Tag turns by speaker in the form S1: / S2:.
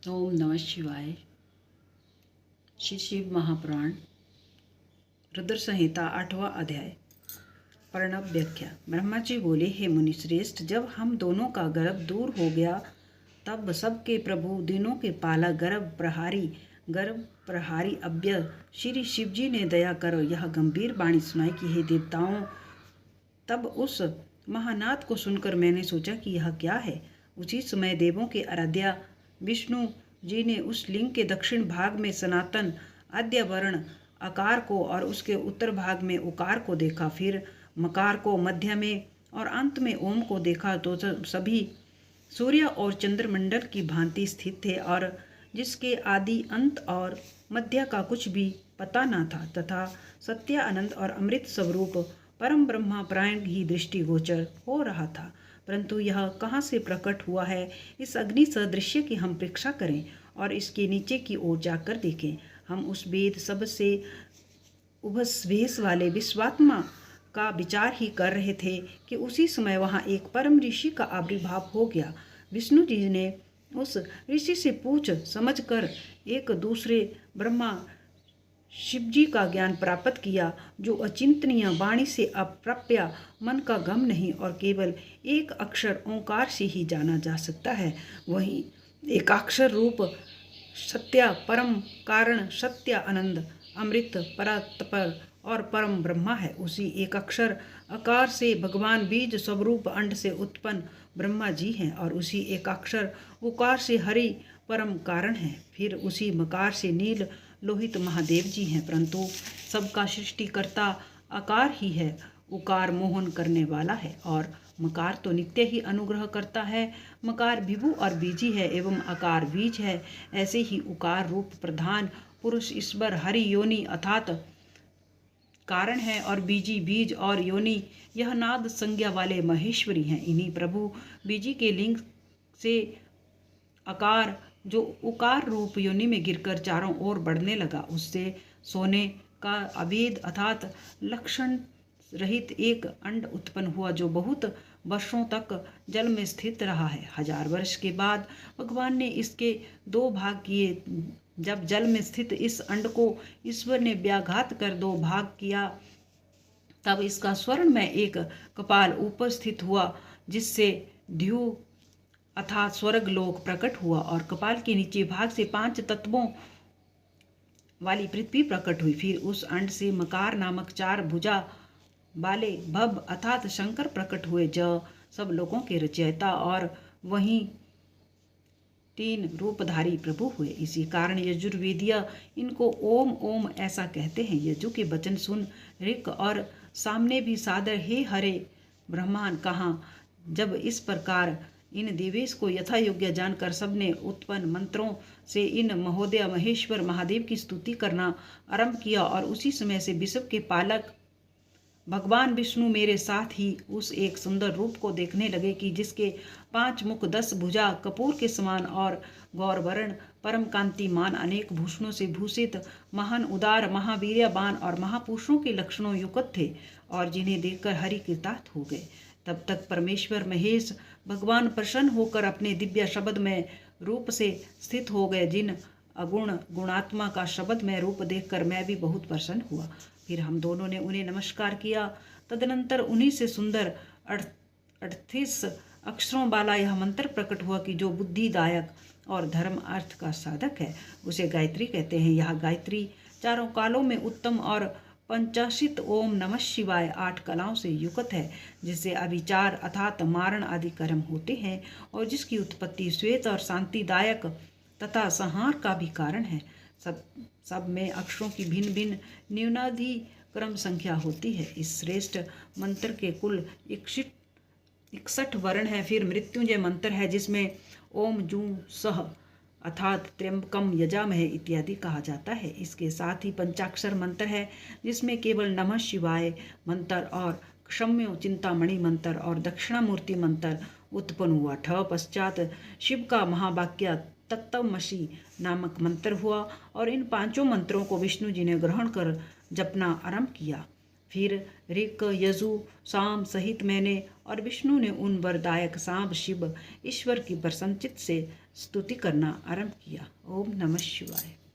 S1: ओम नमः शिवाय। श्री शिव महापुराण रुद्र संहिता 8वां अध्याय। प्रणव व्याख्या। ब्रह्मा जी बोले, हे मुनि श्रेष्ठ, जब हम दोनों का गर्भ दूर हो गया तब सबके प्रभु, दिनों के पालक, गर्भ प्रहारी अव्यय श्री शिव जी ने दया कर यह गंभीर वाणी सुनाई कि हे देवताओं, तब उस महानाद को सुनकर मैंने सोचा कि यह क्या है। उसी समय देवों के आराध्या विष्णु जी ने उस लिंग के दक्षिण भाग में सनातन आद्य वर्ण आकार को और उसके उत्तर भाग में उकार को देखा। फिर मकार को मध्य में और अंत में ओम को देखा तो सभी सूर्य और चंद्रमंडल की भांति स्थित थे और जिसके आदि अंत और मध्य का कुछ भी पता न था, तथा सत्य आनंद और अमृत स्वरूप परम ब्रह्मा प्राण ही दृष्टिगोचर हो रहा था। परंतु यह कहाँ से प्रकट हुआ है, इस अग्नि सदृश्य की हम परीक्षा करें और इसके नीचे की ओर जाकर देखें। हम उस वेद सब से उभस्वेश वाले विश्वात्मा का विचार ही कर रहे थे कि उसी समय वहाँ एक परम ऋषि का आविर्भाव हो गया। विष्णु जी ने उस ऋषि से पूछ समझ कर एक दूसरे ब्रह्मा शिव जी का ज्ञान प्राप्त किया, जो अचिंतनीय वाणी से अप्राप्य, मन का गम नहीं और केवल एक अक्षर ओंकार से ही जाना जा सकता है। वही एकाक्षर रूप सत्य परम कारण, सत्य आनंद, अमृत, परात्पर और परम ब्रह्मा है। उसी एक अक्षर आकार से भगवान बीज स्वरूप अंड से उत्पन्न ब्रह्मा जी हैं और उसी एक अक्षर उकार से हरि परम कारण है। फिर उसी मकार से नील लोहित महादेव जी हैं, परंतु सबका सृष्टिकर्ता आकार ही है। उकार मोहन करने वाला है और मकार तो नित्य ही अनुग्रह करता है। मकार विभु और बीजी है एवं आकार बीज है। ऐसे ही उकार रूप प्रधान पुरुष ईश्वर हरि योनि अर्थात कारण है और बीजी बीज और योनि यह नाद संज्ञा वाले महेश्वरी हैं। इन्हीं प्रभु बीजी के लिंग से आकार जो उकार रूप योनि में गिरकर चारों ओर बढ़ने लगा, उससे सोने का अभेद अर्थात लक्षण रहित एक अंड उत्पन्न हुआ, जो बहुत वर्षों तक जल में स्थित रहा है। 1000 वर्ष के बाद भगवान ने इसके 2 भाग किए। जब जल में स्थित इस अंड को ईश्वर ने व्याघात कर 2 भाग किया, तब इसका स्वर्ण में एक कपाल ऊपर स्थित हुआ, जिससे द्यू अर्थात स्वर्ग लोक प्रकट हुआ और कपाल के नीचे भाग से 5 तत्वों वाली पृथ्वी प्रकट हुई। फिर उस अंड से मकार नामक 4 भुजा वाले भव अर्थात शंकर प्रकट हुए, जो सब लोगों के रचयिता और वहीं 3 रूपधारी प्रभु हुए। इसी कारण यजुर्वेदीय इनको ओम ओम ऐसा कहते हैं। यजु के वचन सुन ऋक और सामने भी सादर हे हरे ब्रह्मांड कहा। जब इस प्रकार इन देवेश को यथा योग्य जानकर सबने उत्पन्न मंत्रों से इन महोदय महेश्वर महादेव की स्तुति करना आरंभ किया और उसी समय से विश्व के पालक भगवान विष्णु मेरे साथ ही उस एक सुंदर रूप को देखने लगे कि जिसके 5 मुख 10 भुजा कपूर के समान और गौरवर्ण परम कांतिमान अनेक भूषणों से भूषित महान उदार महावीर्यवान और महापुरुषों के लक्षणों युक्त थे और जिन्हें देखकर हरि कृतार्थ हो गए। तब तक परमेश्वर महेश भगवान प्रसन्न होकर अपने दिव्य शब्द में रूप से स्थित हो गए, जिन अगुण गुणात्मा का शब्द में रूप देखकर मैं भी बहुत प्रसन्न हुआ। फिर हम दोनों ने उन्हें नमस्कार किया। तदनंतर उन्हीं से सुंदर 38 अक्षरों वाला यह मंत्र प्रकट हुआ कि जो बुद्धिदायक और धर्म अर्थ का साधक है, उसे गायत्री कहते हैं। यह गायत्री चारों कालों में उत्तम और पंचाशित ओम नमः शिवाय 8 कलाओं से युक्त है, जिससे अभिचार अर्थात मारण आदि कर्म होते हैं और जिसकी उत्पत्ति श्वेत और शांतिदायक तथा संहार का भी कारण है। सब में अक्षरों की भिन्न भिन्न न्यूनादि क्रम संख्या होती है। इस श्रेष्ठ मंत्र के कुल 61 वर्ण है। फिर मृत्युंजय मंत्र है, जिसमें ओम जू सह अर्थात त्र्यंबकम यजामहे इत्यादि कहा जाता है। इसके साथ ही पंचाक्षर मंत्र है, जिसमें केवल नमः शिवाय मंत्र और क्षम्यो चिंतामणि मंत्र और दक्षिणामूर्ति मंत्र उत्पन्न हुआ। पश्चात शिव का महावाक्य तत्त्वमसि नामक मंत्र हुआ और इन 5 मंत्रों को विष्णु जी ने ग्रहण कर जपना आरंभ किया। फिर ऋक यजु साम सहित मैंने और विष्णु ने उन वरदायक सांब शिव ईश्वर की प्रसन्नचित्त से स्तुति करना आरंभ किया। ओम नमः शिवाय।